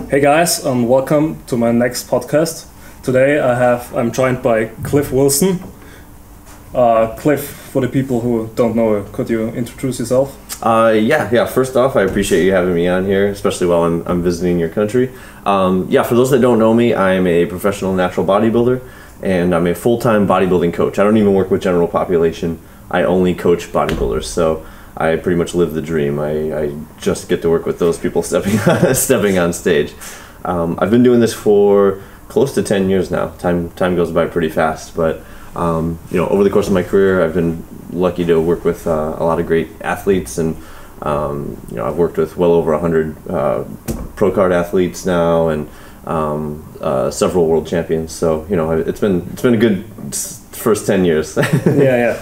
Hey guys, and welcome to my next podcast. Today I'm joined by Cliff Wilson. Cliff, for the people who don't know, could you introduce yourself? Yeah. First off, I appreciate you having me on here, especially while I'm visiting your country. For those that don't know me, I'm a professional natural bodybuilder, and I'm a full-time bodybuilding coach. I don't even work with general population. I only coach bodybuilders, so I pretty much live the dream. I just get to work with those people stepping on stage. I've been doing this for close to 10 years now. Time goes by pretty fast, but over the course of my career, I've been lucky to work with a lot of great athletes, and I've worked with well over 100 pro card athletes now, and several world champions. So it's been a good first 10 years. Yeah.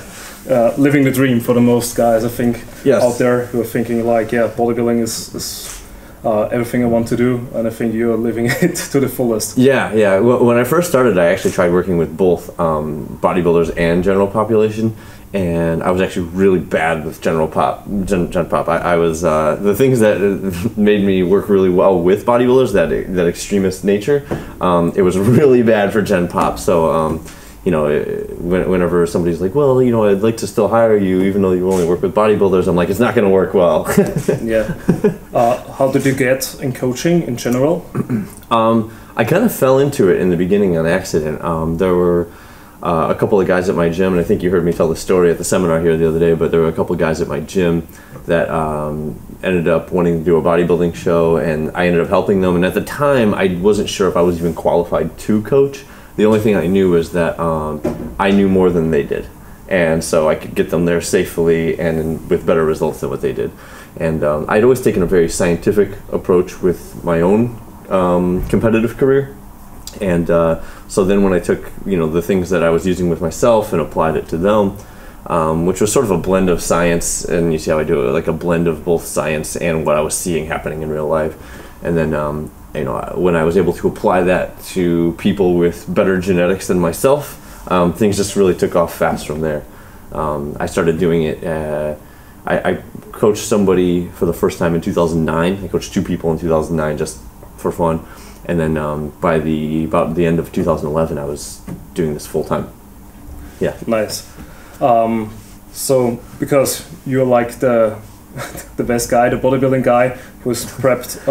Living the dream for the most guys, I think, yes, out there who are thinking like, bodybuilding is everything I want to do, and I think you're living it to the fullest. Yeah. Well, when I first started, I actually tried working with both bodybuilders and general population, and I was actually really bad with gen pop. I was the things that made me work really well with bodybuilders, that extremist nature. It was really bad for gen pop. So whenever somebody's like, well, I'd like to still hire you even though you only work with bodybuilders, I'm like, it's not going to work well. Yeah. How did you get in coaching in general? I kind of fell into it in the beginning on accident. There were a couple of guys at my gym, and I think you heard me tell the story at the seminar here the other day, but there were a couple of guys at my gym that ended up wanting to do a bodybuilding show, and I ended up helping them. And at the time, I wasn't sure if I was even qualified to coach. The only thing I knew was that I knew more than they did, and so I could get them there safely and with better results than what they did. And I'd always taken a very scientific approach with my own competitive career, and so then when I took the things that I was using with myself and applied it to them, which was sort of a blend of science, and you see how I do it, like a blend of both science and what I was seeing happening in real life, and then when I was able to apply that to people with better genetics than myself, things just really took off fast from there. I started doing it. I coached somebody for the first time in 2009. I coached 2 people in 2009 just for fun, and then by about the end of 2011, I was doing this full time. Yeah. Nice. So because you're like the best guy, the bodybuilding guy who's prepped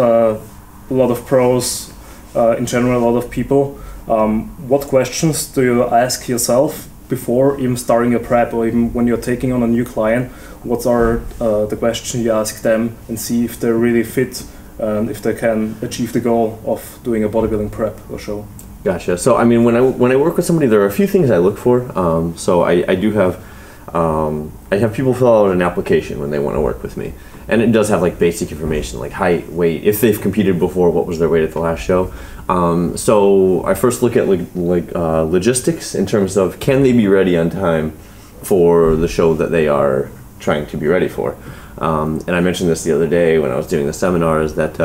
a lot of pros, in general, a lot of people. What questions do you ask yourself before even starting a prep, or even when you're taking on a new client? What are the questions you ask them and see if they're really fit and if they can achieve the goal of doing a bodybuilding prep or show? Gotcha. So when I work with somebody, there are a few things I look for. So I do have I have people fill out an application when they want to work with me, and it does have like basic information like height, weight, if they've competed before, what was their weight at the last show. So I first look at logistics in terms of, can they be ready on time for the show that they are trying to be ready for. And I mentioned this the other day when I was doing the seminar, is that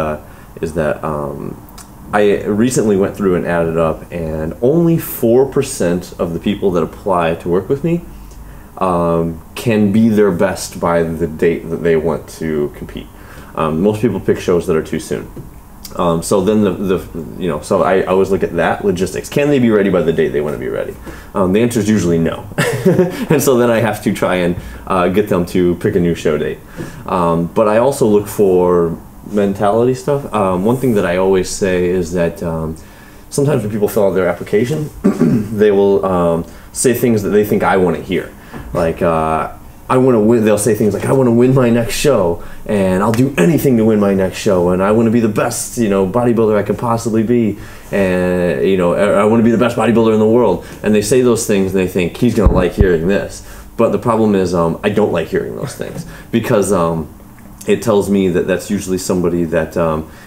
I recently went through and added up, and only 4% of the people that apply to work with me can be their best by the date that they want to compete. Most people pick shows that are too soon. So then so I always look at that logistics. Can they be ready by the date they want to be ready? The answer is usually no. And so then I have to try and get them to pick a new show date. But I also look for mentality stuff. One thing that I always say is that sometimes when people fill out their application, they will say things that they think I want to hear. Like, I want to win. They'll say things like, I want to win my next show, and I'll do anything to win my next show, and I want to be the best, bodybuilder I could possibly be, and I want to be the best bodybuilder in the world. And they say those things, and they think he's gonna like hearing this. But the problem is, I don't like hearing those things, because it tells me that that's usually somebody that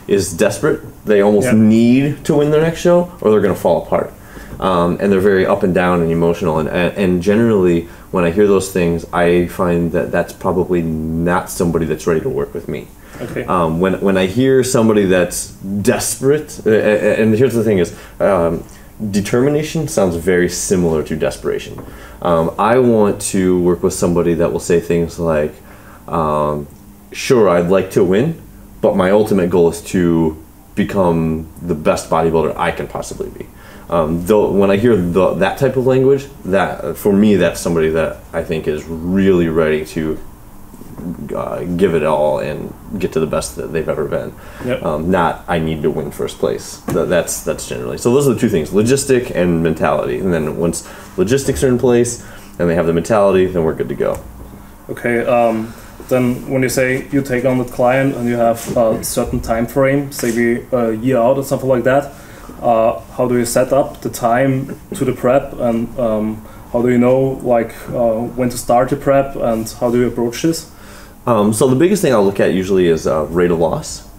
is desperate. They almost need to win their next show, or they're gonna fall apart. And they're very up and down and emotional, and generally when I hear those things, I find that that's probably not somebody that's ready to work with me. Okay. When I hear somebody that's desperate, and here's the thing is, determination sounds very similar to desperation. I want to work with somebody that will say things like, sure, I'd like to win, but my ultimate goal is to become the best bodybuilder I can possibly be. Though when I hear that type of language, that for me, that's somebody that I think is really ready to give it all and get to the best that they've ever been. Yep. Not I need to win first place. That's generally. So those are the two things: logistic and mentality. And then once logistics are in place and they have the mentality, then we're good to go. Okay. Then when you say you take on the client and you have a certain time frame, say maybe a year out or something like that, how do you set up the time to the prep, and how do you know like when to start your prep, and how do you approach this? So the biggest thing I'll look at usually is rate of loss.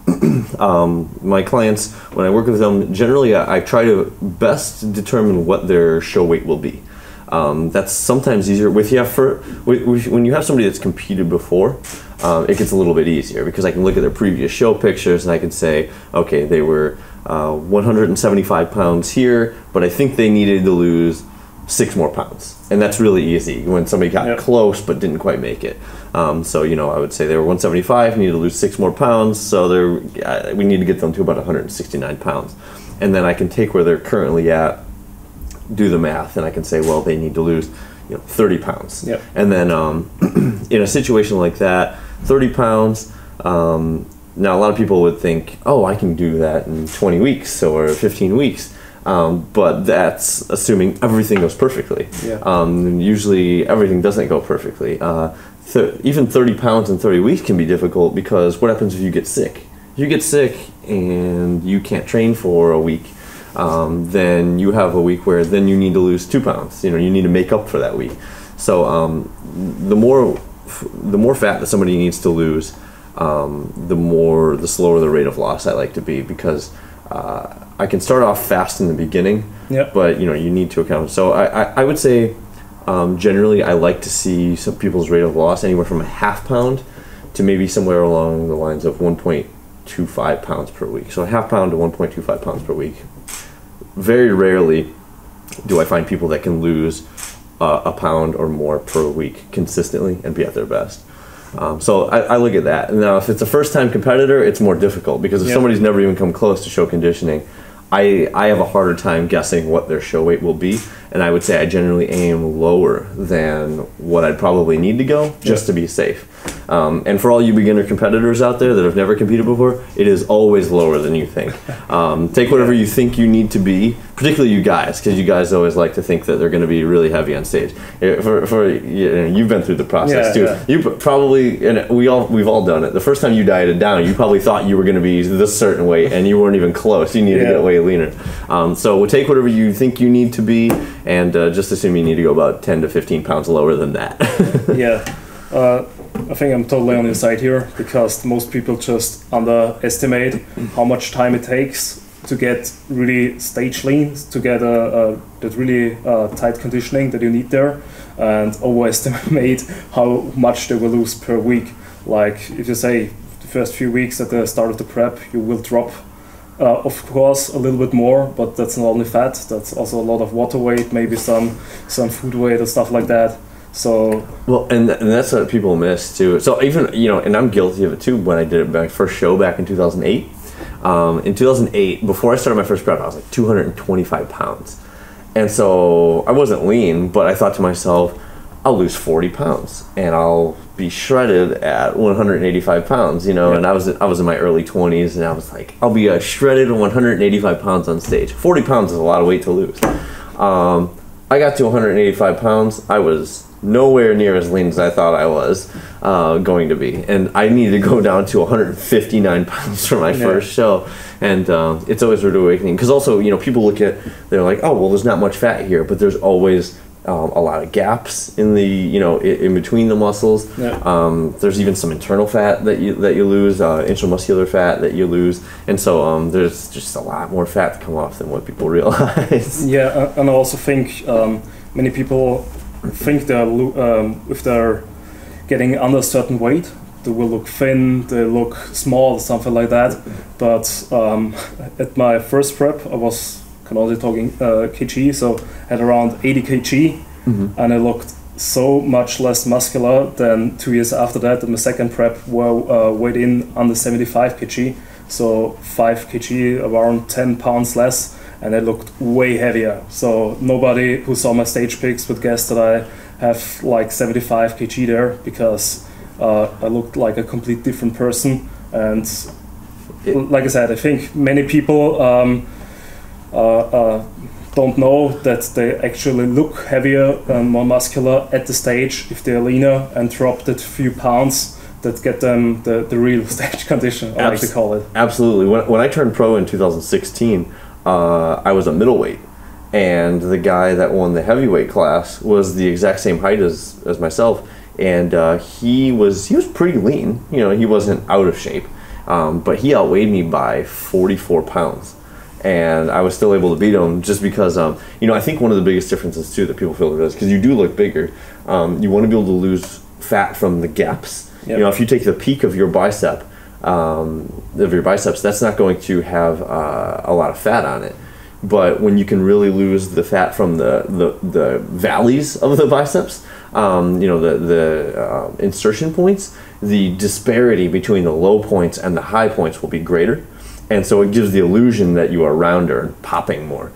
My clients, when I work with them, generally I try to best determine what their show weight will be. That's sometimes easier when you have somebody that's competed before. It gets a little bit easier because I can look at their previous show pictures and I can say, okay, they were 175 pounds here, but I think they needed to lose 6 more pounds, and that's really easy when somebody got close but didn't quite make it. So I would say they were 175, needed to lose 6 more pounds, so we need to get them to about 169 pounds, and then I can take where they're currently at, do the math, and I can say, well, they need to lose 30 pounds. Yep. And then in a situation like that, 30 pounds, now a lot of people would think, oh, I can do that in 20 weeks or 15 weeks. But that's assuming everything goes perfectly. Yeah. Usually everything doesn't go perfectly. Even 30 pounds in 30 weeks can be difficult because what happens if you get sick? If you get sick and you can't train for a week, then you have a week where then you need to lose 2 pounds. You need to make up for that week. So the more fat that somebody needs to lose, the slower the rate of loss I like to be, because I can start off fast in the beginning, but you need to account. So I would say generally I like to see some people's rate of loss anywhere from a half pound to maybe somewhere along the lines of 1.25 pounds per week. So a half pound to 1.25 pounds per week. Very rarely do I find people that can lose a pound or more per week consistently and be at their best. So I look at that. Now, if it's a first-time competitor, it's more difficult because if somebody's never even come close to show conditioning, I have a harder time guessing what their show weight will be, and I would say I generally aim lower than what I'd probably need to go just to be safe. And for all you beginner competitors out there that have never competed before, it is always lower than you think. Take whatever you think you need to be, particularly you guys, because you guys always like to think that they're going to be really heavy on stage. You've been through the process too. Yeah. You probably, and we've all done it. The first time you dieted down, you probably thought you were going to be this certain weight, and you weren't even close. You needed to get way leaner. So we'll take whatever you think you need to be, and just assume you need to go about 10 to 15 pounds lower than that. I think I'm totally on your side here, because most people just underestimate how much time it takes to get really stage lean, to get that really tight conditioning that you need there, and overestimate how much they will lose per week. Like if you say the first few weeks at the start of the prep, you will drop, of course, a little bit more, but that's not only fat, that's also a lot of water weight, maybe some food weight and stuff like that. So well, and that's what people miss too. So even and I'm guilty of it too. When I did my first show back in 2008, in 2008, before I started my first prep, I was like 225 pounds, and so I wasn't lean, but I thought to myself, I'll lose 40 pounds and I'll be shredded at 185 pounds. And I was in my early 20s, and I was like, I'll be shredded 185 pounds on stage. 40 pounds is a lot of weight to lose. I got to 185 pounds. I was nowhere near as lean as I thought I was going to be, and I needed to go down to 159 pounds for my first show. And it's always rude awakening, because also people they're like, oh well, there's not much fat here, but there's always a lot of gaps in the in between the muscles. There's even some internal fat that you lose, intramuscular fat that you lose, and so there's just a lot more fat to come off than what people realize. And I also think many people think if they're getting under a certain weight, they will look thin, they look small, something like that. But at my first prep, I was can only talking kg, so at around 80 kg, and I looked so much less muscular than 2 years after that. In my second prep, weighed in under 75 kg. so 5 kg, around 10 pounds less, and I looked way heavier. So nobody who saw my stage pics would guess that I have like 75 kg there, because I looked like a complete different person. And like I said, I think many people don't know that they actually look heavier and more muscular at the stage if they're leaner and drop that few pounds that get them the real stage condition, I like to call it. Absolutely. When I turned pro in 2016, I was a middleweight, and the guy that won the heavyweight class was the exact same height as myself, and he was pretty lean. You know, he wasn't out of shape, but he outweighed me by 44 pounds. And I was still able to beat him just because, you know, I think one of the biggest differences too that people feel is because you do look bigger, you want to be able to lose fat from the gaps. Yep. You know, if you take the peak of your biceps, that's not going to have a lot of fat on it. But when you can really lose the fat from the valleys of the biceps, you know, the insertion points, the disparity between the low points and the high points will be greater. And so it gives the illusion that you are rounder and popping more.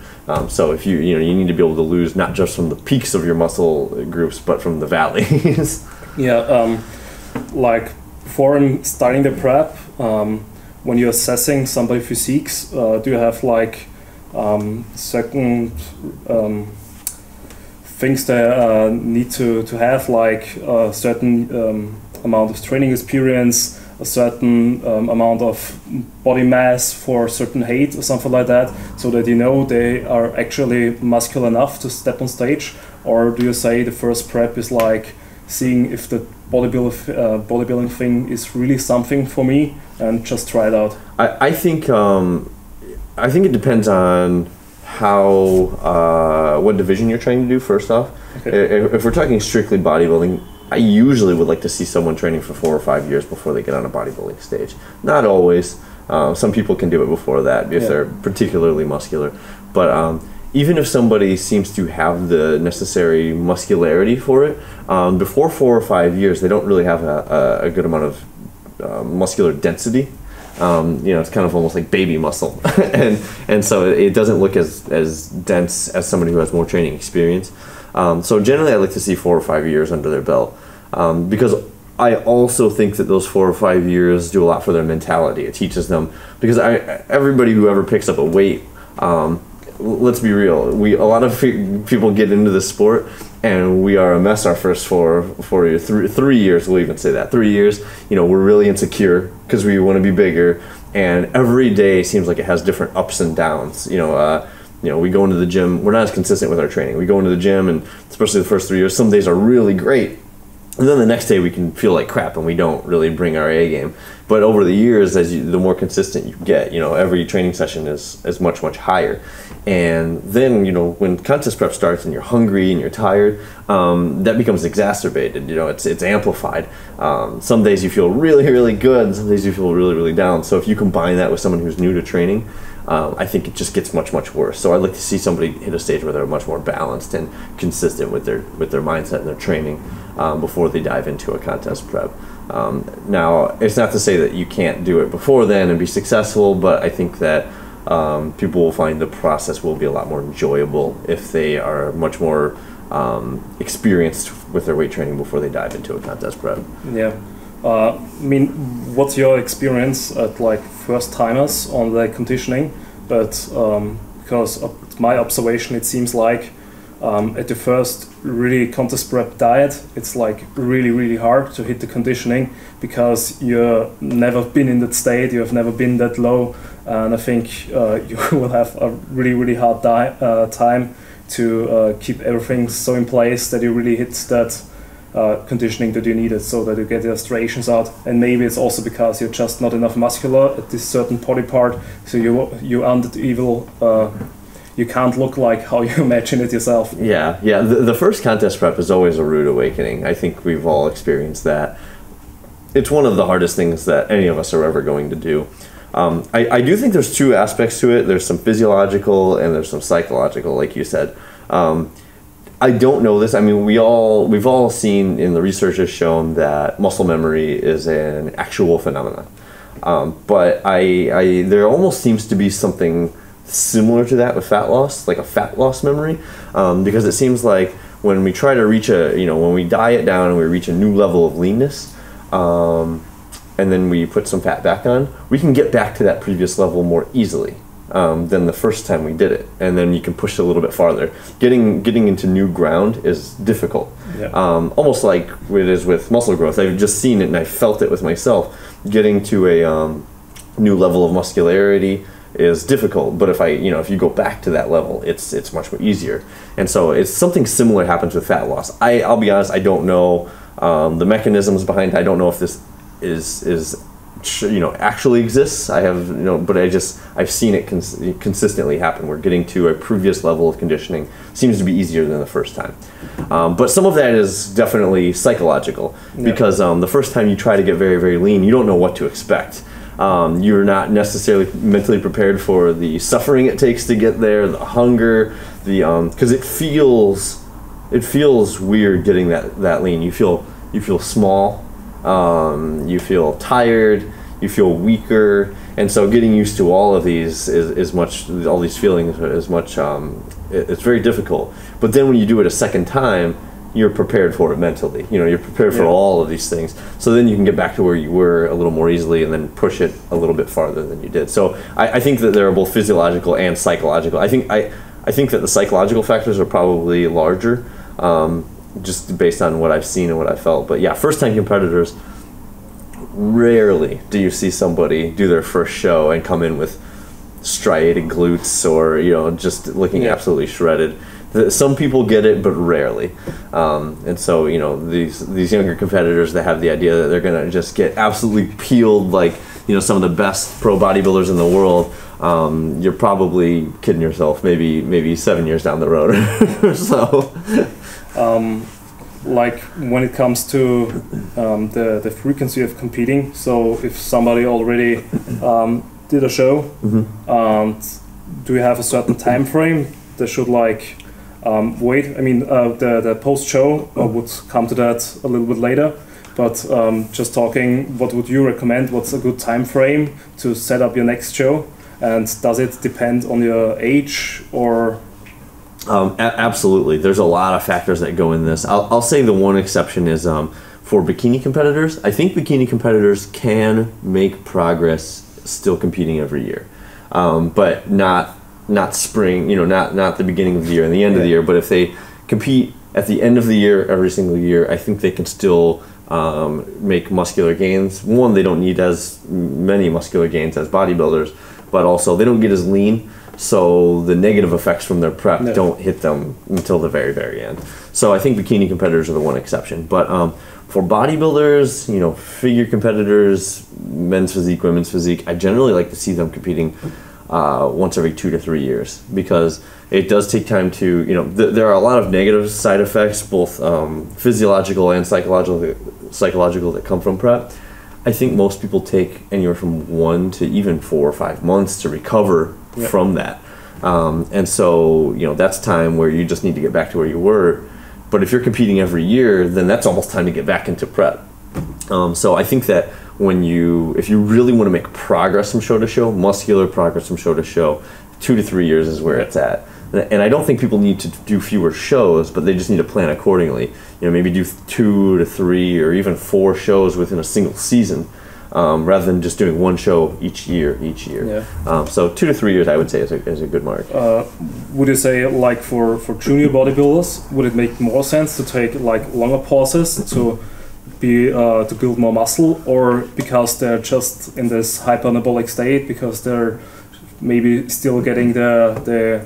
So if you need to be able to lose not just from the peaks of your muscle groups, but from the valleys. Yeah, like before starting the prep, when you're assessing somebody's physiques, do you have like certain things they need to have, like a certain amount of training experience, a certain amount of body mass for a certain height or something like that, so that you know they are actually muscular enough to step on stage? Or do you say the first prep is like seeing if the bodybuilding thing is really something for me and just try it out? I think it depends on what division you're trying to do first off. Okay. If we're talking strictly bodybuilding, I usually would like to see someone training for 4 or 5 years before they get on a bodybuilding stage. Not always. Some people can do it before that if they're particularly muscular. But even if somebody seems to have the necessary muscularity for it, before 4 or 5 years, they don't really have a good amount of muscular density. You know, it's kind of almost like baby muscle, and so it doesn't look as dense as somebody who has more training experience. So generally, I like to see 4 or 5 years under their belt, because I also think that those 4 or 5 years do a lot for their mentality. It teaches them, because everybody who ever picks up a weight, let's be real, a lot of people get into this sport and we are a mess our first 3 years. We'll even say that 3 years. You know, we're really insecure because we want to be bigger, and every day seems like it has different ups and downs. You know, we go into the gym, we're not as consistent with our training. We go into the gym, and especially the first 3 years, some days are really great. And then the next day we can feel like crap and we don't really bring our A game. But over the years, the more consistent you get, you know, every training session is much, much higher. And then, you know, when contest prep starts and you're hungry and you're tired, that becomes exacerbated. You know, it's amplified. Some days you feel really, really good, and some days you feel really, really down. So if you combine that with someone who's new to training, I think it just gets much, much worse. So I'd like to see somebody hit a stage where they're much more balanced and consistent with their mindset and their training before they dive into a contest prep. Now, it's not to say that you can't do it before then and be successful, but I think that people will find the process will be a lot more enjoyable if they are much more experienced with their weight training before they dive into a contest prep. Yeah. I mean, what's your experience at like first timers on the conditioning? But because of my observation, it seems like at the first really contest prep diet, it's like really, really hard to hit the conditioning because you've never been in that state, you have never been that low, and I think you will have a really, really hard time to keep everything so in place that you really hit that conditioning that you needed, so that you get the striations out. And maybe it's also because you're just not enough muscular at this certain body part, so you aren't evil. You can't look like how you imagine it yourself. Yeah. The first contest prep is always a rude awakening. I think we've all experienced that. It's one of the hardest things that any of us are ever going to do. I do think there's two aspects to it. There's some physiological and there's some psychological, like you said. I don't know this. I mean, we've all seen, in the research has shown that muscle memory is an actual phenomenon. But there almost seems to be something similar to that with fat loss, like a fat loss memory, because it seems like when we try to reach when we diet down and we reach a new level of leanness, and then we put some fat back on, we can get back to that previous level more easily than the first time we did it, and then you can push it a little bit farther. Getting into new ground is difficult, almost like it is with muscle growth. I've just seen it and I felt it with myself. Getting to a new level of muscularity is difficult, but if you go back to that level, it's much more easier. And so it's something similar happens with fat loss. I'll be honest, I don't know the mechanisms behind it. I don't know if this is actually exists. I have but I've seen it consistently happen. We're getting to a previous level of conditioning seems to be easier than the first time, but some of that is definitely psychological, because the first time you try to get very, very lean, you don't know what to expect. You're not necessarily mentally prepared for the suffering it takes to get there, the hunger, because it feels weird getting that lean. You feel small. You feel tired, you feel weaker, and so getting used to all of these all these feelings is much, it's very difficult. But then when you do it a second time, you're prepared for it mentally. You're prepared for all of these things. So then you can get back to where you were a little more easily and then push it a little bit farther than you did. So I think that there are both physiological and psychological. I think that the psychological factors are probably larger, just based on what I've seen and what I felt. But yeah, first-time competitors, rarely do you see somebody do their first show and come in with striated glutes or just looking absolutely shredded. Some people get it, but rarely. And so these younger competitors that have the idea that they're gonna just get absolutely peeled like some of the best pro bodybuilders in the world, you're probably kidding yourself. Maybe 7 years down the road or so. Like when it comes to the frequency of competing, so if somebody already did a show, do you have a certain time frame they should wait? I mean, the post-show would come to that a little bit later, but just talking, what would you recommend? What's a good time frame to set up your next show? And does it depend on your age or... Absolutely. There's a lot of factors that go in this. I'll say the one exception is for bikini competitors. I think bikini competitors can make progress still competing every year, but not spring. Not the beginning of the year and the end of the year. But if they compete at the end of the year every single year, I think they can still make muscular gains. One, they don't need as many muscular gains as bodybuilders, but also they don't get as lean. So the negative effects from their prep don't hit them until the very, very end. So I think bikini competitors are the one exception. But for bodybuilders, figure competitors, men's physique, women's physique, I generally like to see them competing once every 2 to 3 years, because it does take time to, there are a lot of negative side effects, both physiological and psychological that come from prep. I think most people take anywhere from 1 to even 4 or 5 months to recover from that. And so, that's time where you just need to get back to where you were. But if you're competing every year, then that's almost time to get back into prep. So I think that if you really want to make progress from show to show, muscular progress from show to show, 2 to 3 years is where it's at. And I don't think people need to do fewer shows, but they just need to plan accordingly. Maybe do 2 to 3 or even 4 shows within a single season, rather than just doing one show each year. So 2 to 3 years, I would say, is a good mark. Would you say, for junior bodybuilders, would it make more sense to take longer pauses to build more muscle, or because they're just in this hyperanabolic state, because they're maybe still getting the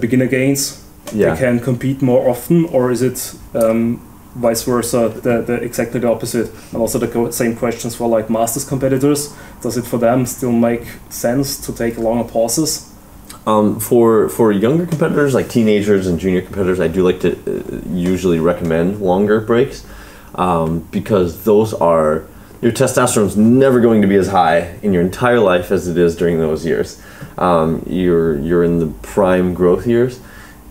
beginner gains, they can compete more often, or is it vice versa, the exactly the opposite? And also the same questions for masters competitors. Does it for them still make sense to take longer pauses? For younger competitors, like teenagers and junior competitors, I do like to usually recommend longer breaks, because your testosterone's never going to be as high in your entire life as it is during those years. You're in the prime growth years,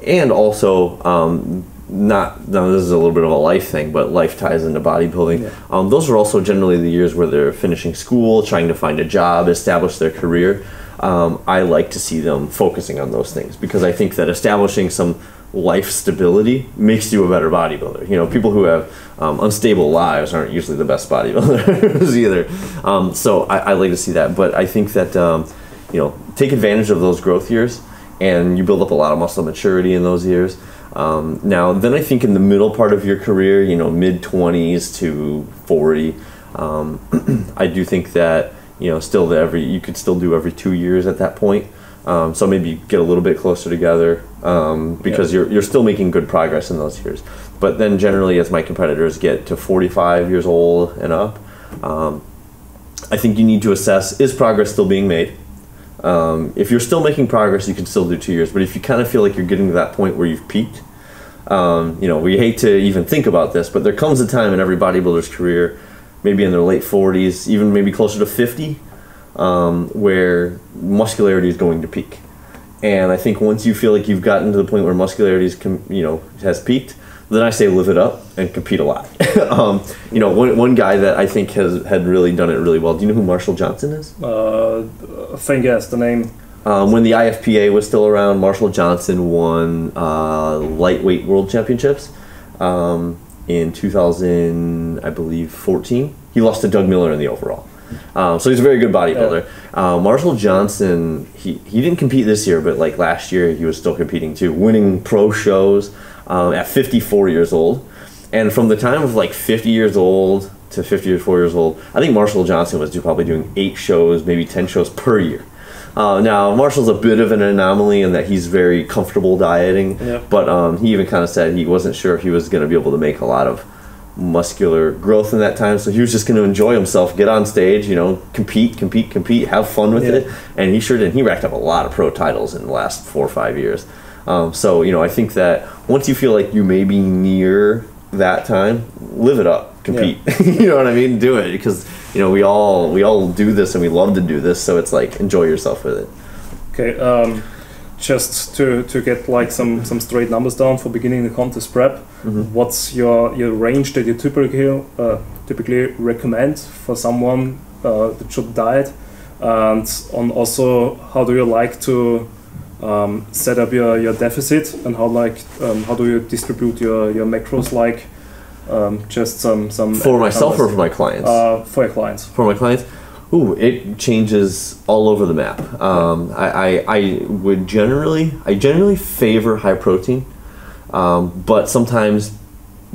and also now this is a little bit of a life thing, but life ties into bodybuilding. Yeah. Those are also generally the years where they're finishing school, trying to find a job, establish their career. I like to see them focusing on those things because I think that establishing some life stability makes you a better bodybuilder. You know, people who have unstable lives aren't usually the best bodybuilders either. So I like to see that, but I think that you know, take advantage of those growth years, and you build up a lot of muscle maturity in those years. Now, then I think in the middle part of your career, you know, mid-20s to 40, I do think that, you know, still you could still do every 2 years at that point. So maybe get a little bit closer together because you're still making good progress in those years. But then generally, as my competitors get to 45 years old and up, I think you need to assess, is progress still being made? If you're still making progress, you can still do 2 years. But if you kind of feel like you're getting to that point where you've peaked, you know, we hate to even think about this, but there comes a time in every bodybuilder's career, maybe in their late 40s, even maybe closer to 50, where muscularity is going to peak. And I think once you feel like you've gotten to the point where muscularity is, you know, has peaked, then I say live it up and compete a lot. You know, one guy that I think had really done it really well. Do you know who Marshall Johnson is? I think yes, the name. When the IFPA was still around, Marshall Johnson won lightweight world championships in 2000, I believe, 14. He lost to Doug Miller in the overall. So he's a very good bodybuilder. Yeah. Marshall Johnson, he didn't compete this year, but like last year he was still competing too, winning pro shows at 54 years old. And from the time of like 50 years old to 54 years old, I think Marshall Johnson was probably doing 8 shows, maybe 10 shows per year. Now, Marshall's a bit of an anomaly in that he's very comfortable dieting, but he even kind of said he wasn't sure if he was going to be able to make a lot of muscular growth in that time, so he was just going to enjoy himself, get on stage, you know, compete, have fun with it, and he sure did. He racked up a lot of pro titles in the last 4 or 5 years. So, you know, I think that once you feel like you may be near that time, live it up, compete. You know what I mean? Do it, because, you know, we all do this and we love to do this, so it's like enjoy yourself with it. Okay, just to get like some straight numbers down for beginning the contest prep, what's your range that you typically recommend for someone that should diet, and on also how do you like to set up your deficit, and how do you distribute your macros, like just some for myself or for my clients? For your clients. For my clients. Ooh, it changes all over the map. I generally favor high protein, but sometimes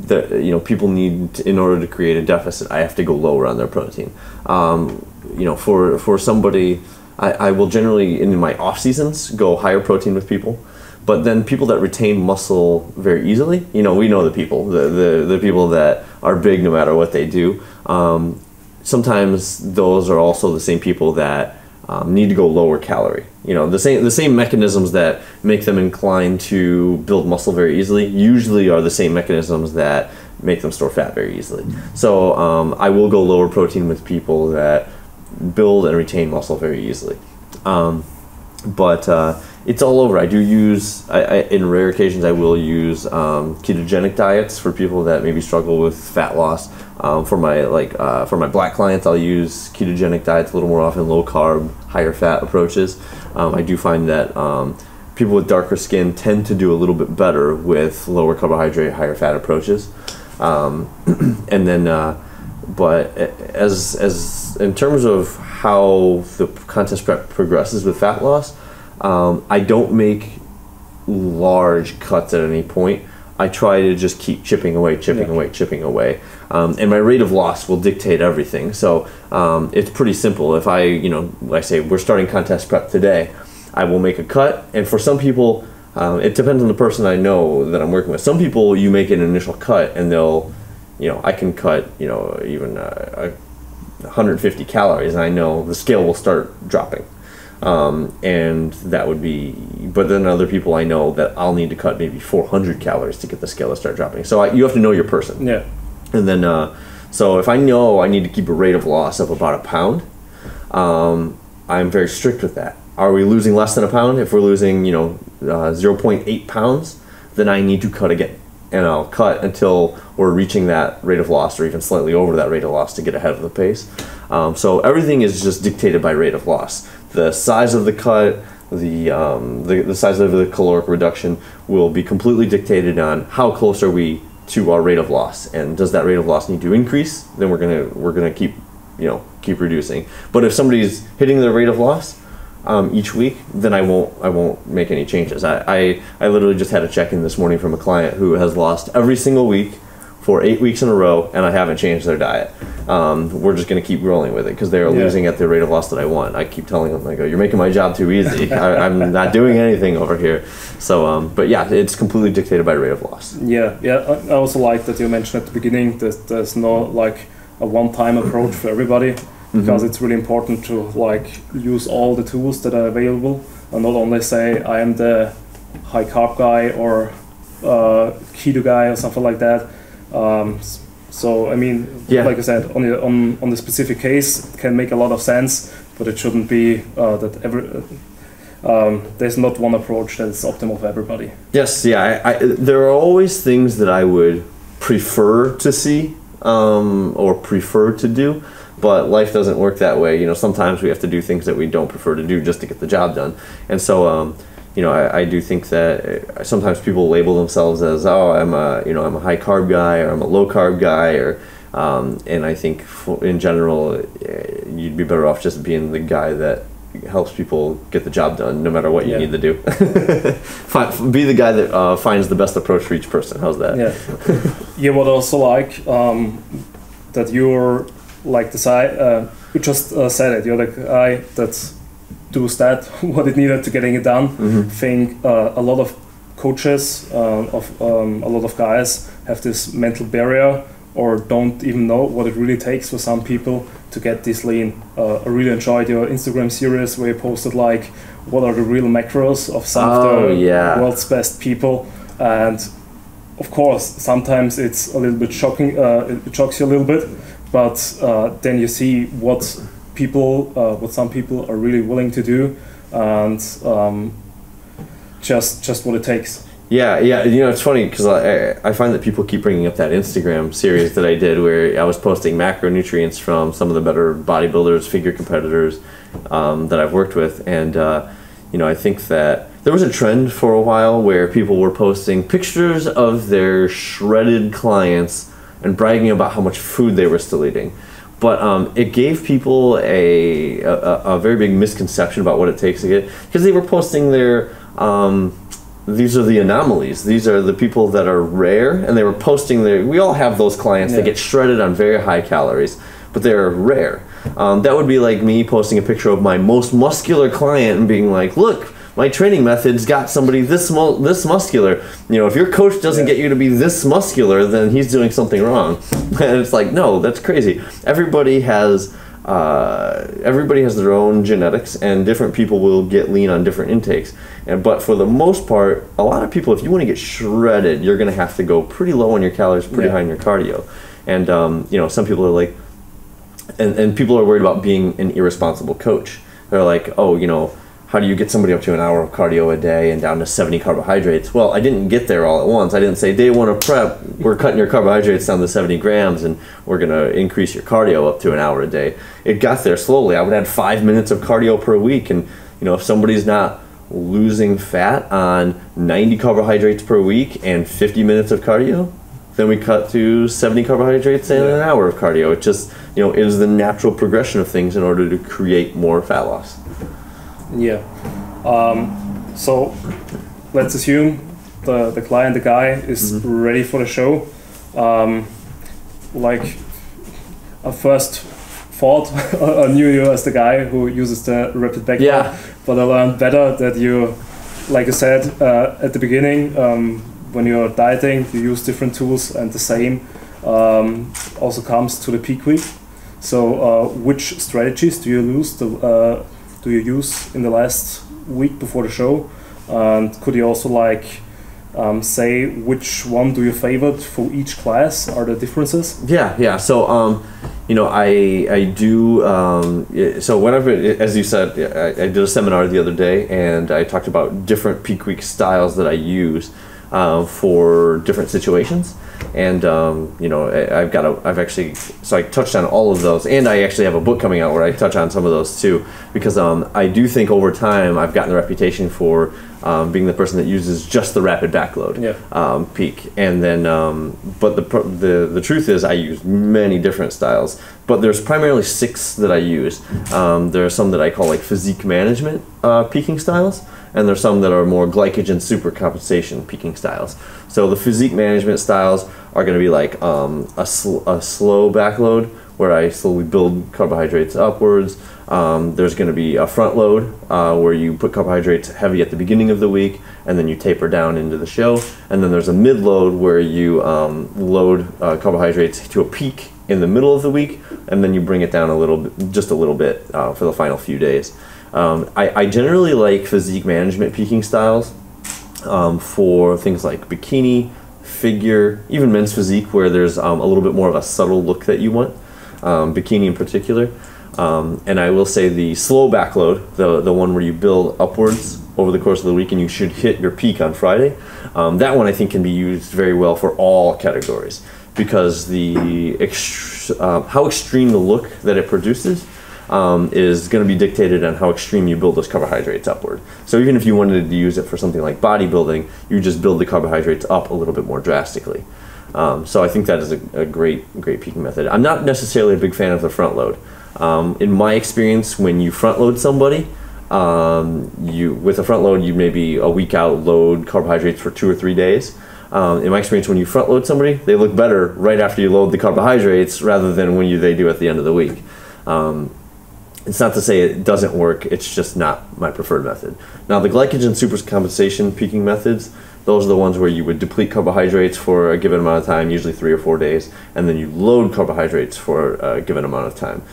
people need in order to create a deficit, I have to go lower on their protein. You know, for somebody, I will generally in my off seasons go higher protein with people, but then people that retain muscle very easily, you know, we know the people that are big no matter what they do. Sometimes those are also the same people that need to go lower calorie. You know, the same mechanisms that make them inclined to build muscle very easily usually are the same mechanisms that make them store fat very easily. So I will go lower protein with people that build and retain muscle very easily. But it's all over. I do use, in rare occasions, I will use ketogenic diets for people that maybe struggle with fat loss. For my black clients, I'll use ketogenic diets a little more often, low carb, higher fat approaches. I do find that people with darker skin tend to do a little bit better with lower carbohydrate, higher fat approaches. And then, but as in terms of how the contest prep progresses with fat loss, I don't make large cuts at any point. I try to just keep chipping away. And my rate of loss will dictate everything. So it's pretty simple. If I say we're starting contest prep today, I will make a cut. And for some people, it depends on the person I know that I'm working with. Some people, you make an initial cut and they'll, I can cut, even 150 calories, and I know the scale will start dropping. And that would be, but then other people I know that I'll need to cut maybe 400 calories to get the scale to start dropping. So you have to know your person. Yeah. And then, so if I know I need to keep a rate of loss of about a pound, I'm very strict with that. Are we losing less than a pound? If we're losing, 0.8 pounds, then I need to cut again. and I'll cut until we're reaching that rate of loss or even slightly over that rate of loss to get ahead of the pace. So everything is just dictated by rate of loss. The size of the cut, the size of the caloric reduction will be completely dictated on how close are we to our rate of loss, and does that rate of loss need to increase? Then we're gonna keep reducing. But if somebody's hitting their rate of loss each week, then I won't make any changes. I literally just had a check-in this morning from a client who has lost every single week for 8 weeks in a row, and I haven't changed their diet. We're just going to keep rolling with it because they are losing at the rate of loss that I want. I keep telling them, I go, you're making my job too easy. I'm not doing anything over here. So, but yeah, it's completely dictated by rate of loss. Yeah. I also like that you mentioned at the beginning that there's no like a one-time approach for everybody, because it's really important to like use all the tools that are available and not only say I am the high carb guy or keto guy or something like that. So I mean, like I said, on the specific case, it can make a lot of sense, but it shouldn't be that there's not one approach that is optimal for everybody. Yes, yeah. There are always things that I would prefer to see or prefer to do, but life doesn't work that way. You know, sometimes we have to do things that we don't prefer to do just to get the job done, and so. I do think that sometimes people label themselves as, oh, I'm a high carb guy, or I'm a low carb guy, or and I think in general you'd be better off just being the guy that helps people get the job done, no matter what you need to do. Be the guy that finds the best approach for each person. How's that? Yeah. What I also like that you're like the side. You just said it. You're the guy that's does that what it needed to getting it done. I think a lot of coaches of a lot of guys have this mental barrier or don't even know what it really takes for some people to get this lean. I really enjoyed your Instagram series where you posted like what are the real macros of some of the world's best people, and of course sometimes it's a little bit shocking, it shocks you a little bit, but then you see what some people are really willing to do, and just what it takes. Yeah. It's funny because I find that people keep bringing up that Instagram series that I did where I was posting macronutrients from some of the better bodybuilders, figure competitors that I've worked with, and I think that there was a trend for a while where people were posting pictures of their shredded clients and bragging about how much food they were still eating. But it gave people a very big misconception about what it takes to get, because they were posting their, these are the anomalies, these are the people that are rare, and they were posting we all have those clients that get shredded on very high calories, but they're rare. That would be like me posting a picture of my most muscular client and being like, look, my training methods got somebody this muscular. If your coach doesn't get you to be this muscular, then he's doing something wrong. And it's like, no, that's crazy. Everybody has their own genetics, and different people will get lean on different intakes. But for the most part, a lot of people, if you want to get shredded, you're going to have to go pretty low on your calories, pretty high on your cardio. And some people are like, and people are worried about being an irresponsible coach. They're like, oh, how do you get somebody up to an hour of cardio a day and down to 70 carbohydrates? Well, I didn't get there all at once. I didn't say, day one of prep, we're cutting your carbohydrates down to 70 grams and we're going to increase your cardio up to an hour a day. It got there slowly. I would add 5 minutes of cardio per week. And, if somebody's not losing fat on 90 carbohydrates per week and 50 minutes of cardio, then we cut to 70 carbohydrates and an hour of cardio. It just, it is the natural progression of things in order to create more fat loss. Yeah. So let's assume the client, the guy, is ready for the show. Like I first thought I knew you as the guy who uses the rapid back row, but I learned better that you, like I said at the beginning, when you're dieting, you use different tools, and the same also comes to the peak week. So which strategies do you use in the last week before the show, and could you also say which one do you favor for each class? Are there differences? Yeah. So I do. So whenever, as you said, I did a seminar the other day, and I talked about different peak week styles that I use. for different situations. And you know, so I touched on all of those, and I actually have a book coming out where I touch on some of those too, because I do think over time I've gotten the reputation for being the person that uses just the rapid backload peak, and then but the truth is I use many different styles, but there's primarily 6 that I use. There are some that I call like physique management peaking styles, and there's some that are more glycogen supercompensation peaking styles. So the physique management styles are going to be like a slow backload where I slowly build carbohydrates upwards. There's going to be a front load where you put carbohydrates heavy at the beginning of the week and then you taper down into the show. And then there's a mid load where you load carbohydrates to a peak in the middle of the week, and then you bring it down a little bit, just a little bit for the final few days. I generally like physique management peaking styles for things like bikini, figure, even men's physique, where there's a little bit more of a subtle look that you want, bikini in particular. And I will say the slow backload, the one where you build upwards over the course of the week and you should hit your peak on Friday, that one I think can be used very well for all categories, because how extreme the look that it produces is going to be dictated on how extreme you build those carbohydrates upward. So even if you wanted to use it for something like bodybuilding, you just build the carbohydrates up a little bit more drastically. So I think that is a great peaking method. I'm not necessarily a big fan of the front load. In my experience, when you front load somebody, with a front load, you maybe a week out load carbohydrates for 2 or 3 days. In my experience, when you front load somebody, they look better right after you load the carbohydrates rather than when they do at the end of the week. It's not to say it doesn't work, it's just not my preferred method. Now the glycogen supercompensation peaking methods, those are the ones where you would deplete carbohydrates for a given amount of time, usually 3 or 4 days, and then you load carbohydrates for a given amount of time.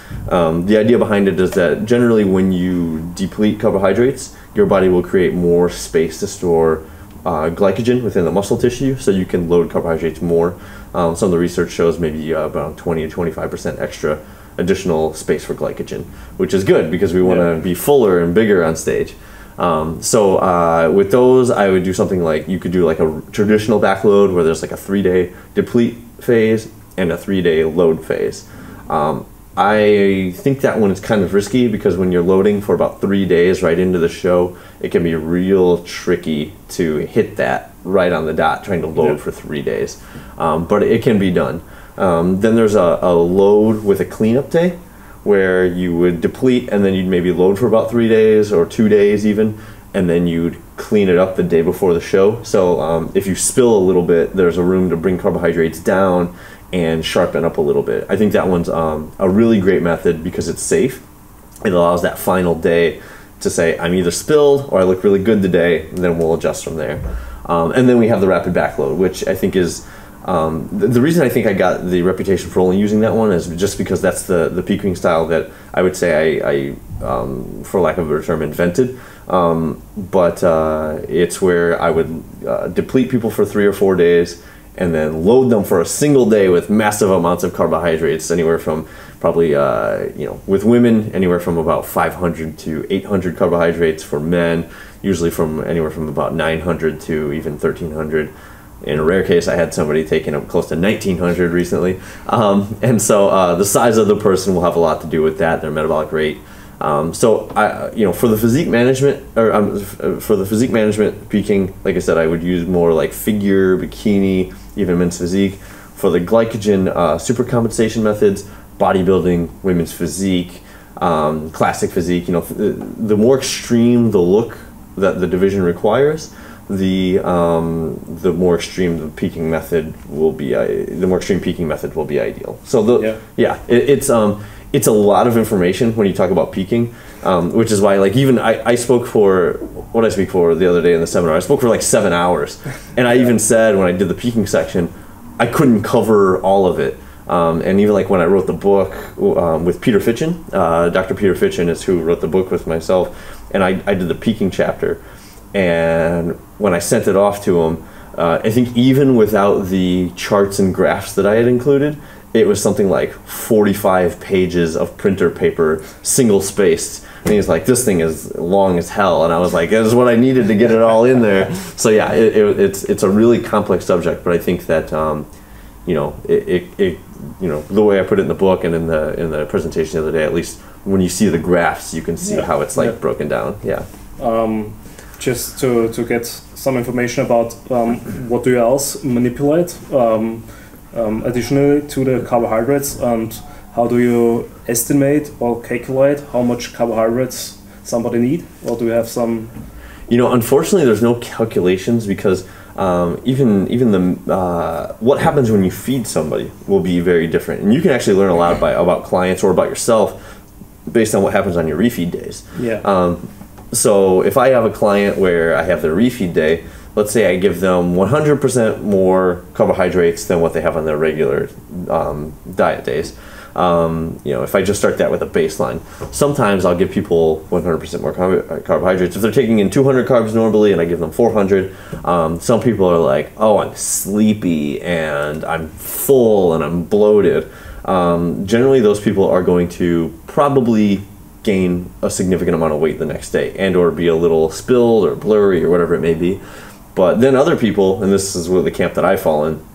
The idea behind it is that generally when you deplete carbohydrates, your body will create more space to store glycogen within the muscle tissue, so you can load carbohydrates more. Some of the research shows maybe about 20 to 25% extra additional space for glycogen, which is good because we want to be fuller and bigger on stage. So with those, I would do something like, you could do like a traditional backload where there's like a 3-day deplete phase and a 3-day load phase. I think that one is kind of risky because when you're loading for about 3 days right into the show, it can be real tricky to hit that right on the dot, trying to load for 3 days. But it can be done. Then there's a load with a cleanup day where you would deplete and then you'd maybe load for about 3 days or 2 days even, and then you'd clean it up the day before the show. So if you spill a little bit, there's a room to bring carbohydrates down and sharpen up a little bit. I think that one's a really great method because it's safe. It allows that final day to say, I'm either spilled or I look really good today, and then we'll adjust from there. And then we have the rapid backload, which I think is the reason I think I got the reputation for only using that one is just because that's the peaking style that I would say I for lack of a better term, invented. But it's where I would deplete people for 3 or 4 days and then load them for a single day with massive amounts of carbohydrates, anywhere from probably, with women, anywhere from about 500 to 800 carbohydrates. For men, usually from anywhere from about 900 to even 1300. In a rare case, I had somebody taking up close to 1900 recently. And so the size of the person will have a lot to do with that, their metabolic rate. So for the physique management, for the physique management peaking, like I said, I would use more like figure, bikini, even men's physique. For the glycogen supercompensation methods, bodybuilding, women's physique, classic physique, the more extreme the look that the division requires, the more extreme the peaking method will be. The more extreme peaking method will be ideal. So it's a lot of information when you talk about peaking, which is why I spoke for what I speak for the other day in the seminar. I spoke for like 7 hours, and I even said when I did the peaking section, I couldn't cover all of it. And even like when I wrote the book with Peter Fitchen, Dr. Peter Fitchen is who wrote the book with myself, and I did the peaking chapter. And when I sent it off to him, I think even without the charts and graphs that I had included, it was something like 45 pages of printer paper, single spaced. And he's like, this thing is long as hell. And I was like, that's what I needed to get it all in there. So yeah, it's a really complex subject, but I think that, you know, you know, the way I put it in the book and in the presentation the other day, at least when you see the graphs, you can see how it's like broken down. Yeah. Just to get some information about what do you else manipulate additionally to the carbohydrates, and how do you estimate or calculate how much carbohydrates somebody need, or do you have some? You know, unfortunately, there's no calculations because even the what happens when you feed somebody will be very different, and you can actually learn a lot about clients or about yourself based on what happens on your refeed days. Yeah. So if I have a client where I have their refeed day, let's say I give them 100% more carbohydrates than what they have on their regular diet days. You know, if I just start that with a baseline, sometimes I'll give people 100% more carbohydrates. If they're taking in 200 carbs normally and I give them 400, some people are like, oh, I'm sleepy and I'm full and I'm bloated. Generally, those people are going to probably gain a significant amount of weight the next day and or be a little spilled or blurry or whatever it may be. But then other people, and this is where the camp that I fall in,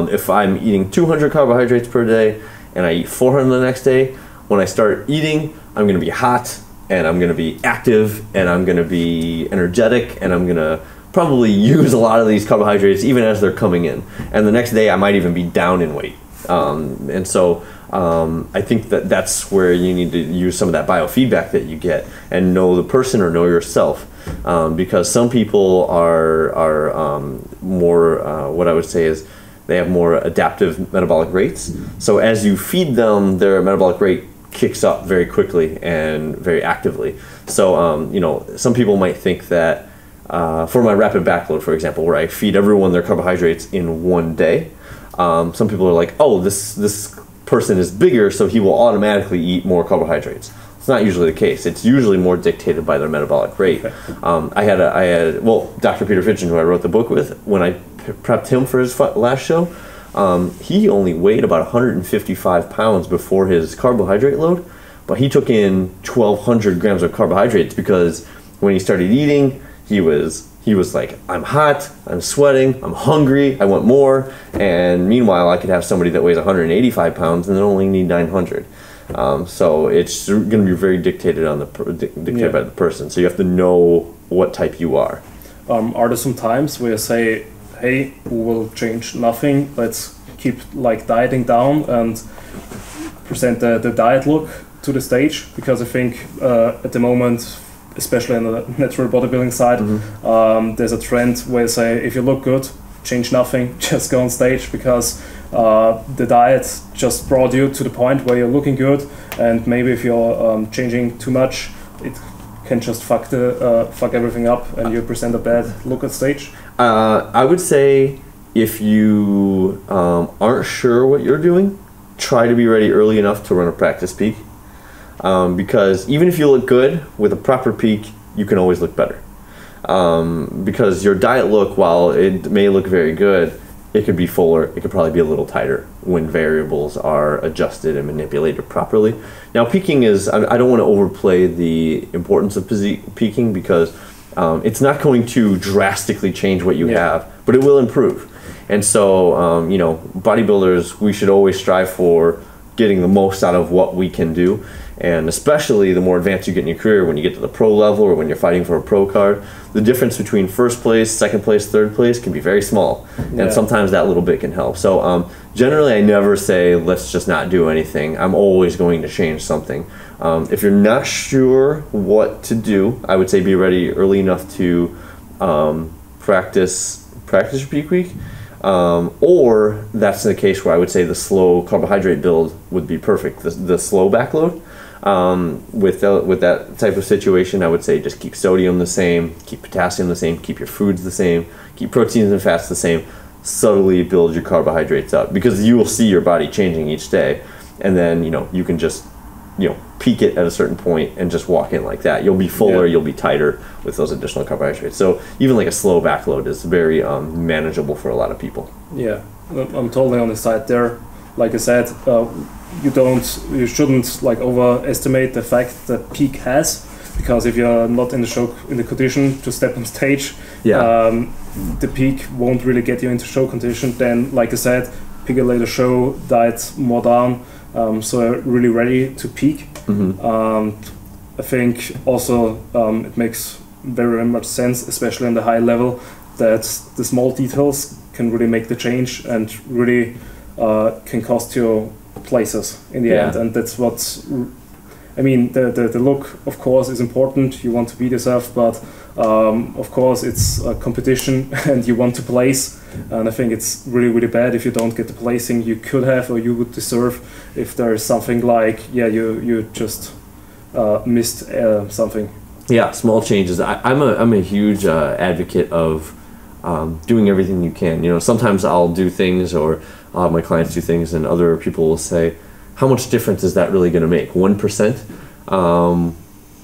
if I'm eating 200 carbohydrates per day and I eat 400 the next day, when I start eating, I'm going to be hot and I'm going to be active and I'm going to be energetic and I'm going to probably use a lot of these carbohydrates even as they're coming in. And the next day I might even be down in weight. And so I think that that's where you need to use some of that biofeedback that you get and know the person or know yourself. Because some people are more, what I would say is they have more adaptive metabolic rates. So as you feed them, their metabolic rate kicks up very quickly and very actively. So, you know, some people might think that for my rapid backload, for example, where I feed everyone their carbohydrates in one day, some people are like, oh, this person is bigger, so he will automatically eat more carbohydrates. It's not usually the case. It's usually more dictated by their metabolic rate. I had Dr. Peter Fitchen, who I wrote the book with, when I prepped him for his last show, he only weighed about 155 pounds before his carbohydrate load, but he took in 1,200 grams of carbohydrates because when he started eating, he was like, I'm hot, I'm sweating, I'm hungry, I want more. And meanwhile, I could have somebody that weighs 185 pounds and they only need 900. So it's going to be very dictated on dictated by the person. So you have to know what type you are. Are there some times where you say, hey, we will change nothing, let's keep like dieting down and present the diet look to the stage? Because I think at the moment, especially on the natural bodybuilding side, there's a trend where you say, if you look good, change nothing, just go on stage, because the diet just brought you to the point where you're looking good, and maybe if you're changing too much, it can just fuck everything up and you present a bad look on stage. I would say if you aren't sure what you're doing, try to be ready early enough to run a practice peak. Because even if you look good with a proper peak, you can always look better. Because your diet look, while it may look very good, it could be fuller, it could probably be a little tighter when variables are adjusted and manipulated properly. Now, peaking is, I don't want to overplay the importance of peaking, because it's not going to drastically change what you have, but it will improve. And so, you know, bodybuilders, we should always strive for getting the most out of what we can do. And especially the more advanced you get in your career, when you get to the pro level or when you're fighting for a pro card, the difference between first place, second place, third place can be very small. And sometimes that little bit can help. So generally I never say, let's just not do anything. I'm always going to change something. If you're not sure what to do, I would say be ready early enough to practice your peak week. Or that's the case where I would say the slow carbohydrate build would be perfect, the slow backload. With that type of situation, I would say just keep sodium the same, keep potassium the same, keep your foods the same, keep proteins and fats the same, subtly build your carbohydrates up, because you will see your body changing each day, and then, you know, you can just, you know, peak it at a certain point and just walk in like that. You'll be fuller, you'll be tighter with those additional carbohydrates. So even like a slow backload is very manageable for a lot of people. Yeah, I'm totally on the side there. like I said, you shouldn't like overestimate the fact that peak has, because if you're not in the condition to step on stage, the peak won't really get you into show condition. Then, like I said, pick a later show, diet more down, so you're really ready to peak. I think also it makes very much sense, especially on the high level, that the small details can really make the change and really can cost you places in the end. And that's what I mean. The look, of course, is important. You want to beat yourself, but of course it's a competition and you want to place. And I think it's really, really bad if you don't get the placing you could have or you would deserve, if there is something like, you just missed something. Yeah, small changes. I'm a huge advocate of doing everything you can. You know, sometimes I'll do things, or I'll have my clients do things, and other people will say, how much difference is that really going to make? 1%?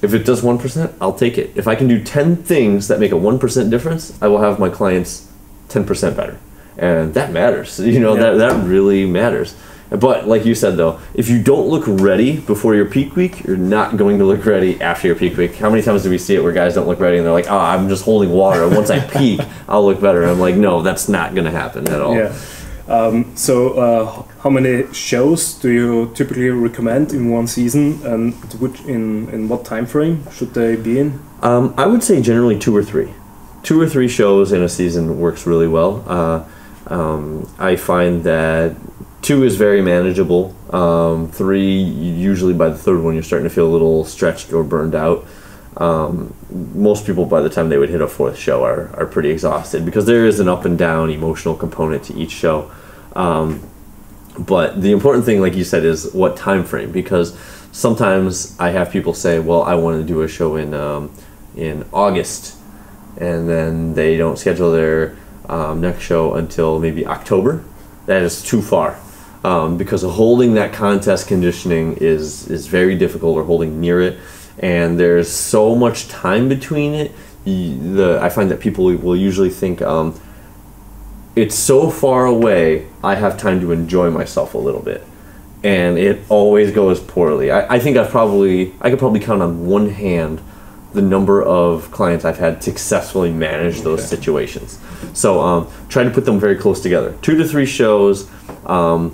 If it does 1%, I'll take it. If I can do 10 things that make a 1% difference, I will have my clients 10% better. And that matters. You know, that really matters. But like you said, though, if you don't look ready before your peak week, you're not going to look ready after your peak week. How many times do we see it where guys don't look ready and they're like, oh, I'm just holding water. Once I peak, I'll look better. I'm like, no, that's not going to happen at all. Yeah. So how many shows do you typically recommend in one season, and in what time frame should they be in? I would say generally 2 or 3. 2 or 3 shows in a season works really well. I find that 2 is very manageable. 3, usually by the 3rd one, you're starting to feel a little stretched or burned out. Most people, by the time they would hit a 4th show, are pretty exhausted, because there is an up and down emotional component to each show. But the important thing, like you said, is what time frame, because sometimes I have people say, well, I want to do a show in August, and then they don't schedule their next show until maybe October. That is too far. Because holding that contest conditioning is very difficult, or holding near it, and there's so much time between it. I find that people will usually think, it's so far away, I have time to enjoy myself a little bit, and it always goes poorly. I think I could probably count on one hand the number of clients I've had successfully manage those situations. So try to put them very close together. 2 to 3 shows. 2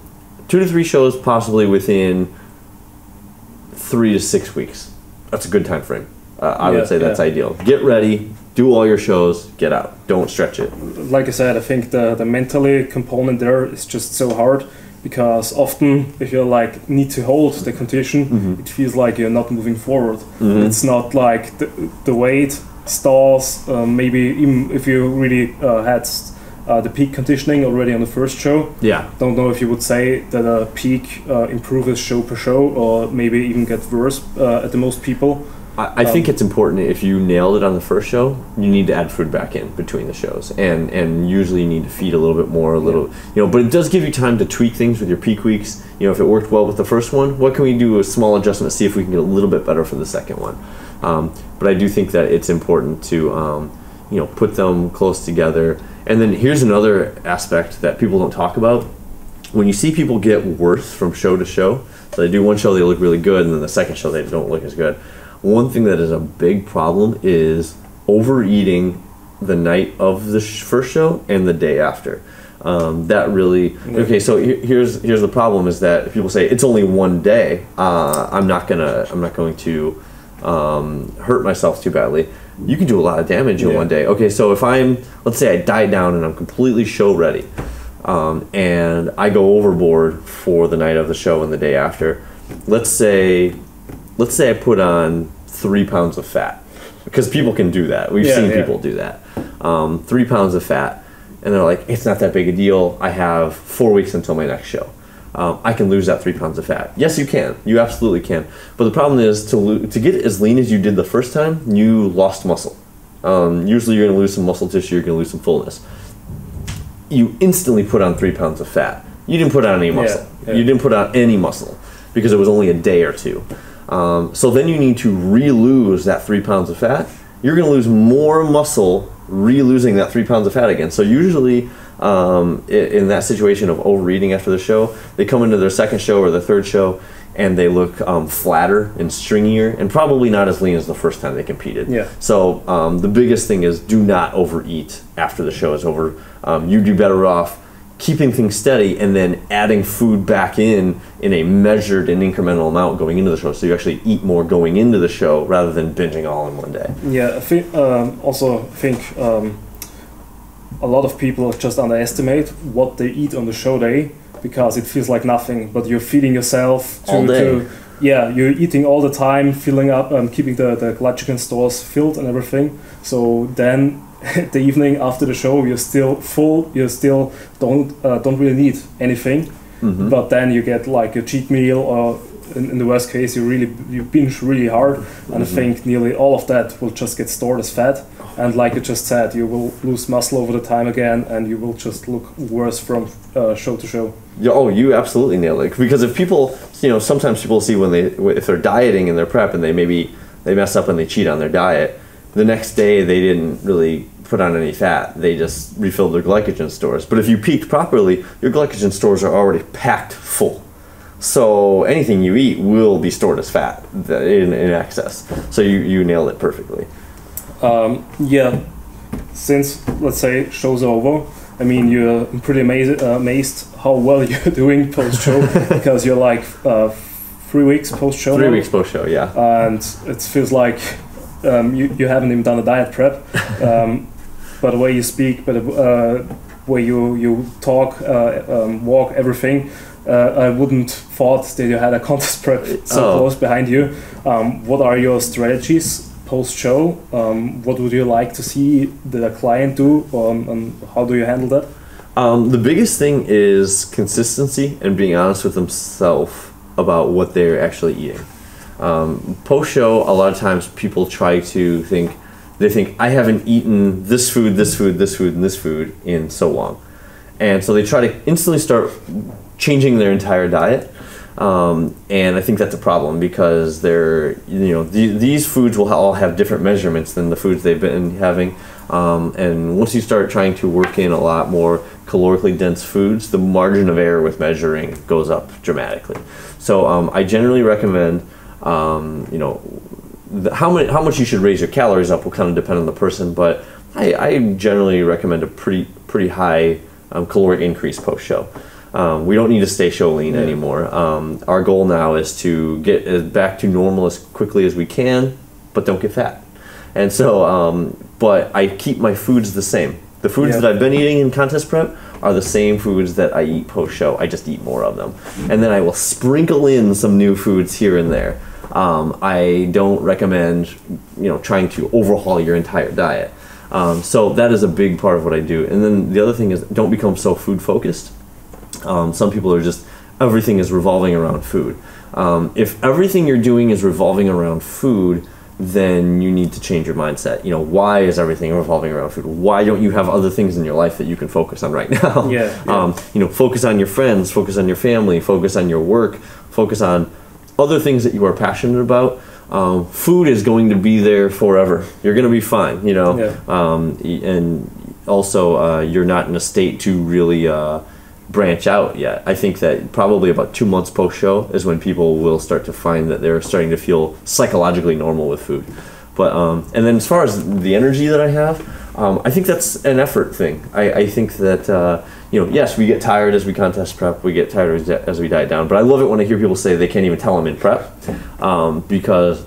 to 3 shows possibly within 3 to 6 weeks. That's a good time frame. I would say that's ideal. Get ready, do all your shows, get out. Don't stretch it. Like I said, I think the mentally component there is just so hard, because often if you like need to hold the condition, it feels like you're not moving forward. It's not like the weight stalls. Maybe even if you really had the peak conditioning already on the first show. Don't know if you would say that a peak improves show per show, or maybe even get worse at the most people. I think it's important, if you nailed it on the first show, you need to add food back in between the shows, and usually you need to feed a little bit more, but it does give you time to tweak things with your peak weeks. You know, if it worked well with the first one, what can we do, a small adjustment, see if we can get a little bit better for the second one. But I do think that it's important to put them close together. And then here's another aspect that people don't talk about. When you see people get worse from show to show, so they do one show, they look really good, and then the second show they don't look as good. One thing that is a big problem is overeating the night of the first show and the day after. That really so here's the problem, is that people say it's only one day. I'm not going to hurt myself too badly. You can do a lot of damage in one day. Okay, so if let's say I diet down and I'm completely show ready, and I go overboard for the night of the show and the day after. Let's say I put on 3 pounds of fat, because people can do that. We've seen people do that. 3 pounds of fat, and they're like, it's not that big a deal. I have 4 weeks until my next show. I can lose that 3 pounds of fat. Yes, you can. You absolutely can. But the problem is, to get as lean as you did the first time, you lost muscle. Usually you're going to lose some muscle tissue, you're going to lose some fullness. You instantly put on 3 pounds of fat. You didn't put on any muscle. You didn't put on any muscle, because it was only a day or two. So then you need to re-lose that 3 pounds of fat, you're going to lose more muscle re-losing that 3 pounds of fat again. So usually in that situation of overeating after the show, they come into their second show or their third show and they look flatter and stringier and probably not as lean as the first time they competed. Yeah. So the biggest thing is do not overeat after the show is over. You'd be better off keeping things steady and then adding food back in a measured and incremental amount going into the show, so you actually eat more going into the show rather than binging all in one day. Yeah, I think a lot of people just underestimate what they eat on the show day because it feels like nothing, but you're feeding yourself all day. You're eating all the time, filling up, keeping the glycogen stores filled and everything. So then the evening after the show, you're still full. You still don't really need anything. Mm-hmm. But then you get like a cheat meal, or in the worst case, you binge really hard, and I think nearly all of that will just get stored as fat. And like you just said, you will lose muscle over the time again, and you will just look worse from show to show. Yeah, oh, you absolutely nailed it. Because if people, sometimes people see if they're dieting in their prep and they mess up and they cheat on their diet, the next day they didn't really put on any fat. They just refilled their glycogen stores. But if you peaked properly, your glycogen stores are already packed full. So anything you eat will be stored as fat in excess. So you nailed it perfectly. Yeah, since, let's say, show's over, I mean, you're pretty amazed how well you're doing post-show because you're like 3 weeks post-show. 3 weeks post-show, yeah. And it feels like you haven't even done a diet prep. But the way you speak, but the way you talk, walk, everything, I wouldn't thought that you had a contest prep so close behind you. What are your strategies post-show? What would you like to see the client do, and how do you handle that? The biggest thing is consistency and being honest with themselves about what they're actually eating. Post-show, a lot of times people try to think I haven't eaten this food, this food, this food, and this food in so long. And so they try to instantly start changing their entire diet. And I think that's a problem because these foods will all have different measurements than the foods they've been having. And once you start trying to work in a lot more calorically dense foods, the margin of error with measuring goes up dramatically. So I generally recommend, how much you should raise your calories up will kind of depend on the person, but I generally recommend a pretty high caloric increase post-show. We don't need to stay show lean anymore. Our goal now is to get back to normal as quickly as we can, but don't get fat. And so, but I keep my foods the same. The foods that I've been eating in contest prep are the same foods that I eat post-show. I just eat more of them. And then I will sprinkle in some new foods here and there. I don't recommend, trying to overhaul your entire diet. So that is a big part of what I do. And then the other thing is don't become so food focused. Some people are just, everything is revolving around food. If everything you're doing is revolving around food, then you need to change your mindset. Why is everything revolving around food? Why don't you have other things in your life that you can focus on right now? Focus on your friends, focus on your family, focus on your work, focus on other things that you are passionate about. Food is going to be there forever. You're going to be fine, and also you're not in a state to really branch out yet. I think that probably about 2 months post-show is when people will start to find that they're starting to feel psychologically normal with food. But and then as far as the energy that I have, I think that's an effort thing. I think that yes, we get tired as we contest prep, we get tired as we diet down. But I love it when I hear people say they can't even tell I'm in prep, because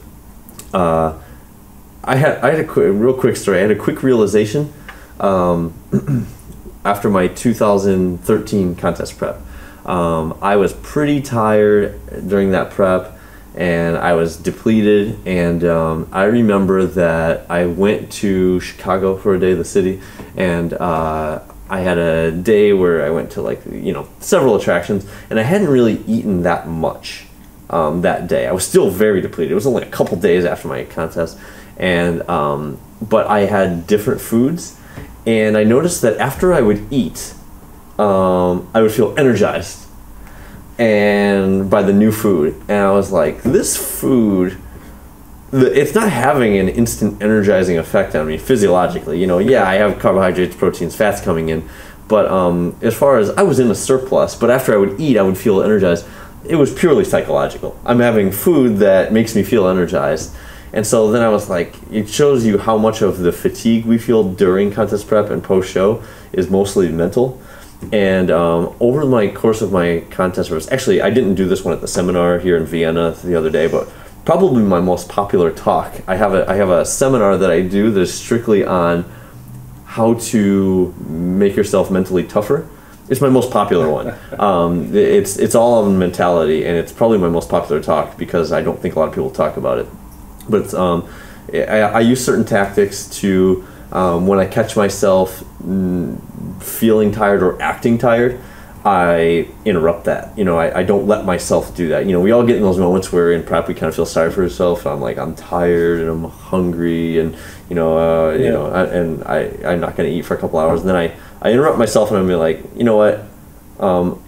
I had a real quick story. I had a quick realization. After my 2013 contest prep. I was pretty tired during that prep and I was depleted, and I remember that I went to Chicago for a day, the city, and I had a day where I went to several attractions, and I hadn't really eaten that much that day. I was still very depleted. It was only a couple days after my contest, and but I had different foods. And I noticed that after I would eat, I would feel energized and by the new food. And I was like, this food it's not having an instant energizing effect on me physiologically. You know, yeah, I have carbohydrates, proteins, fats coming in, but as far as I was in a surplus, but after I would eat, I would feel energized. It was purely psychological. I'm having food that makes me feel energized. And so then I was like, it shows you how much of the fatigue we feel during contest prep and post-show is mostly mental. And over my course of my contest reps, actually, I didn't do this one at the seminar here in Vienna the other day, but probably my most popular talk. I have a seminar that I do that is strictly on how to make yourself mentally tougher. It's my most popular one. It's all on mentality, and it's probably my most popular talk because I don't think a lot of people talk about it. But I use certain tactics to, when I catch myself feeling tired or acting tired, I interrupt that. You know, I don't let myself do that. You know, we all get in those moments where in prep we kind of feel sorry for yourself. I'm like, I'm tired and I'm hungry, and I'm not going to eat for a couple hours. And then I interrupt myself and I'm like, you know what? I'm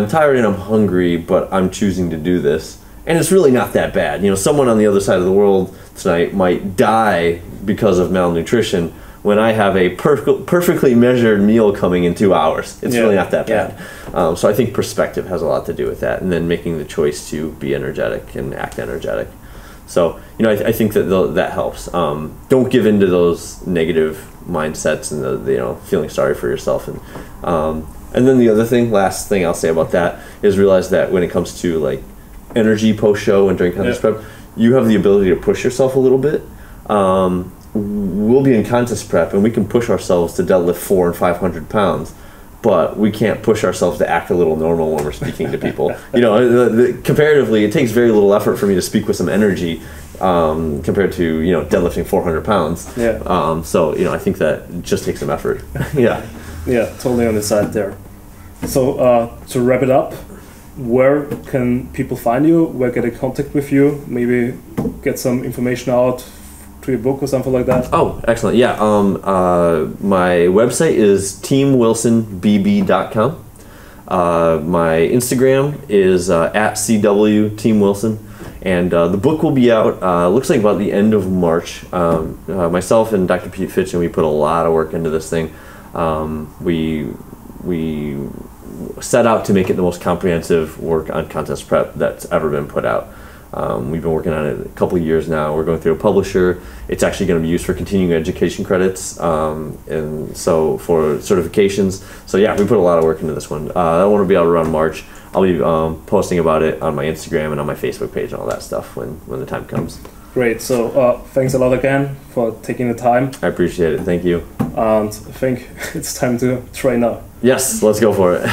tired and I'm hungry, but I'm choosing to do this. And it's really not that bad. You know, someone on the other side of the world tonight might die because of malnutrition when I have a perfectly measured meal coming in 2 hours. It's really not that bad. So I think perspective has a lot to do with that, and then making the choice to be energetic and act energetic. So, you know, I think that that helps. Don't give in to those negative mindsets and the feeling sorry for yourself. And then the other thing, last thing I'll say about that is realize that when it comes to like energy post-show and during contest prep, you have the ability to push yourself a little bit. We'll be in contest prep and we can push ourselves to deadlift 400 and 500 pounds, but we can't push ourselves to act a little normal when we're speaking to people. You know, comparatively, it takes very little effort for me to speak with some energy compared to, deadlifting 400 pounds. So, I think that just takes some effort. Yeah, totally on the side there. So to wrap it up, where can people find you? Where get in contact with you? Maybe get some information out through your book or something like that? Oh, excellent. Yeah. My website is teamwilsonbb.com. My Instagram is at CWTeamWilson. And the book will be out, looks like about the end of March. Myself and Dr. Pete Fitch, and we put a lot of work into this thing. We set out to make it the most comprehensive work on contest prep that's ever been put out. We've been working on it a couple of years now. We're going through a publisher. It's actually going to be used for continuing education credits, and so for certifications. So yeah, we put a lot of work into this one. That one will be out around March. I'll be posting about it on my Instagram and on my Facebook page and all that stuff when the time comes. Great. So thanks a lot again for taking the time. I appreciate it. Thank you. And I think it's time to train now. Yes, let's go for it.